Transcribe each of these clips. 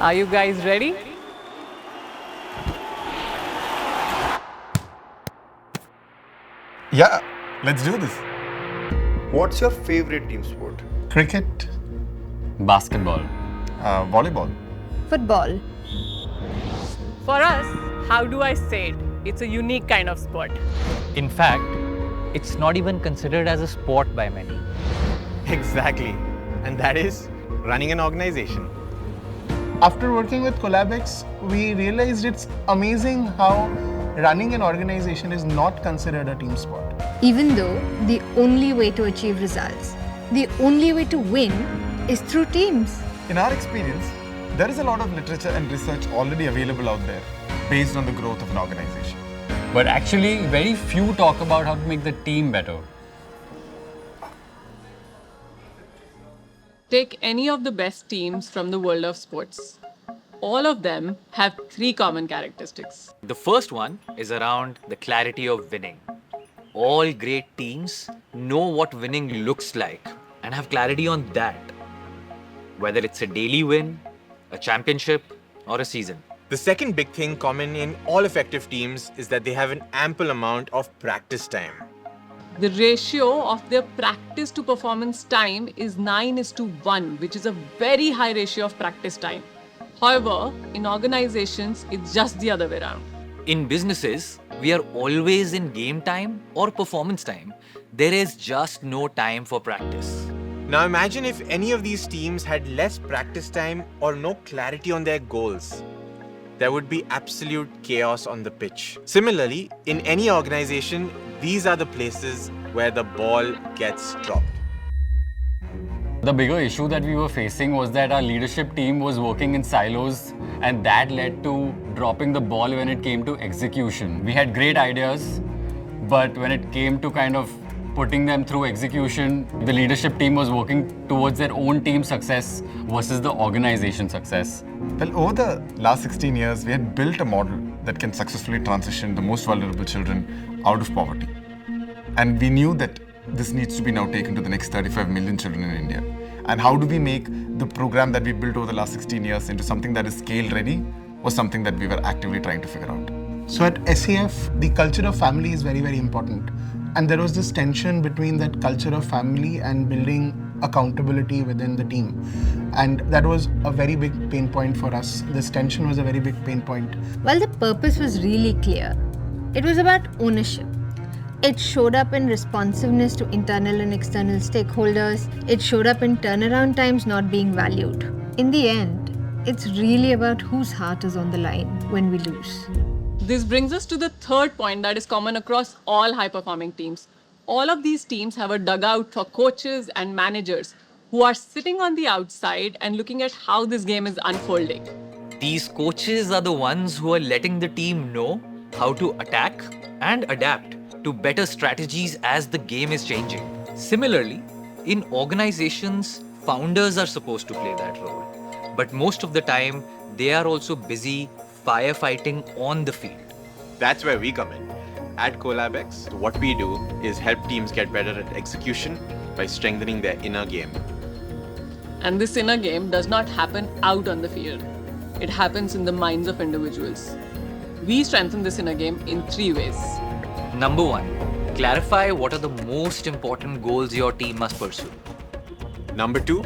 Are you guys ready? Yeah, let's do this. What's your favorite team sport? Cricket, Basketball. volleyball. Football. For us, how do I say it? It's a unique kind of sport. In fact, it's not even considered as a sport by many. Exactly. And that is running an organization. After working with Collabex, we realized it's amazing how running an organization is not considered a team sport. Even though the only way to achieve results, the only way to win is through teams. In our experience, there is a lot of literature and research already available out there based on the growth of an organization. But actually, very few talk about how to make the team better. Take any of the best teams from the world of sports. All of them have three common characteristics. The first one is around the clarity of winning. All great teams know what winning looks like and have clarity on that, whether it's a daily win, a championship, or a season. The second big thing common in all effective teams is that they have an ample amount of practice time. The ratio of their practice to performance time is 9:1, which is a very high ratio of practice time. However, in organizations, it's just the other way around. In businesses, we are always in game time or performance time. There is just no time for practice. Now imagine if any of these teams had less practice time or no clarity on their goals. There would be absolute chaos on the pitch. Similarly, in any organization, these are the places where the ball gets dropped. The bigger issue that we were facing was that our leadership team was working in silos, and that led to dropping the ball when it came to execution. We had great ideas, but when it came to kind of putting them through execution, the leadership team was working towards their own team success versus the organization success. Well, over the last 16 years, we had built a model that can successfully transition the most vulnerable children out of poverty. And we knew that this needs to be now taken to the next 35 million children in India. And how do we make the program that we built over the last 16 years into something that is scale ready was something that we were actively trying to figure out. So at SAF, the culture of family is very, very important. And there was this tension between that culture of family and building accountability within the team. And that was a very big pain point for us. This tension was a very big pain point. While the purpose was really clear, it was about ownership. It showed up in responsiveness to internal and external stakeholders. It showed up in turnaround times not being valued. In the end, it's really about whose heart is on the line when we lose. This brings us to the third point that is common across all high-performing teams. All of these teams have a dugout for coaches and managers who are sitting on the outside and looking at how this game is unfolding. These coaches are the ones who are letting the team know how to attack and adapt to better strategies as the game is changing. Similarly, in organizations, founders are supposed to play that role. But most of the time, they are also busy firefighting on the field. That's where we come in. At Collabex, what we do is help teams get better at execution by strengthening their inner game. And this inner game does not happen out on the field. It happens in the minds of individuals. We strengthen this inner game in three ways. Number one, clarify what are the most important goals your team must pursue. Number two,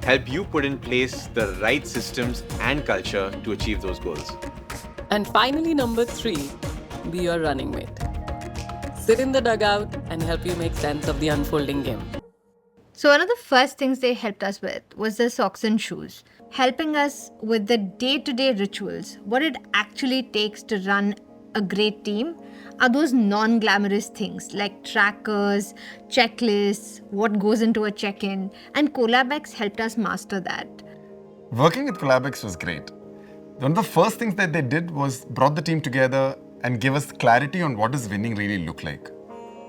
help you put in place the right systems and culture to achieve those goals. And finally, number three, be your running mate. Sit in the dugout and help you make sense of the unfolding game. So one of the first things they helped us with was the socks and shoes, helping us with the day-to-day rituals, what it actually takes to run a great team are those non-glamorous things like trackers, checklists, what goes into a check-in, and Collabex helped us master that. Working with Collabex was great. One of the first things that they did was brought the team together and give us clarity on what does winning really look like.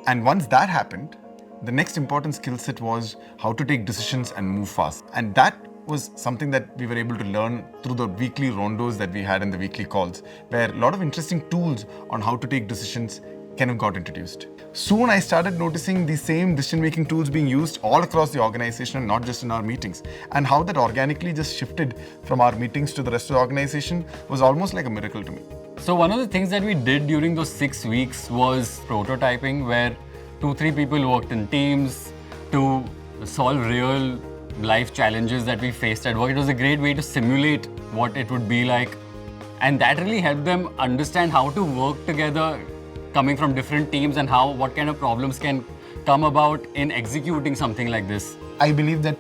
And once that happened, the next important skill set was how to take decisions and move fast. And that was something that we were able to learn through the weekly rondos that we had and the weekly calls, where a lot of interesting tools on how to take decisions Kenuk got introduced. Soon I started noticing the same decision-making tools being used all across the organization and not just in our meetings. And how that organically just shifted from our meetings to the rest of the organization was almost like a miracle to me. So one of the things that we did during those 6 weeks was prototyping, where 2-3 people worked in teams to solve real life challenges that we faced at work. It was a great way to simulate what it would be like. And that really helped them understand how to work together, coming from different teams, and what kind of problems can come about in executing something like this. I believe that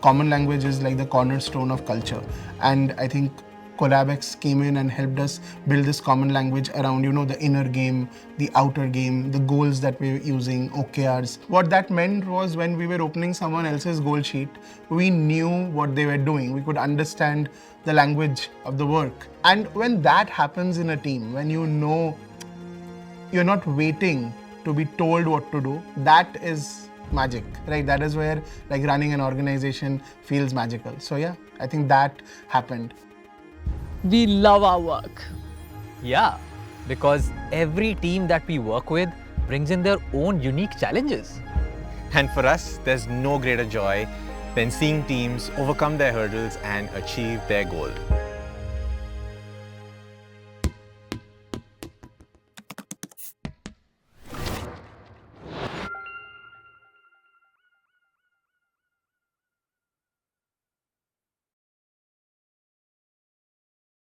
common language is like the cornerstone of culture. And I think CollabX came in and helped us build this common language around, the inner game, the outer game, the goals that we were using, OKRs. What that meant was when we were opening someone else's goal sheet, we knew what they were doing. We could understand the language of the work. And when that happens in a team, when you know you're not waiting to be told what to do, that is magic, right? That is where like running an organization feels magical. So yeah, I think that happened. We love our work. Yeah, because every team that we work with brings in their own unique challenges. And for us, there's no greater joy than seeing teams overcome their hurdles and achieve their goal.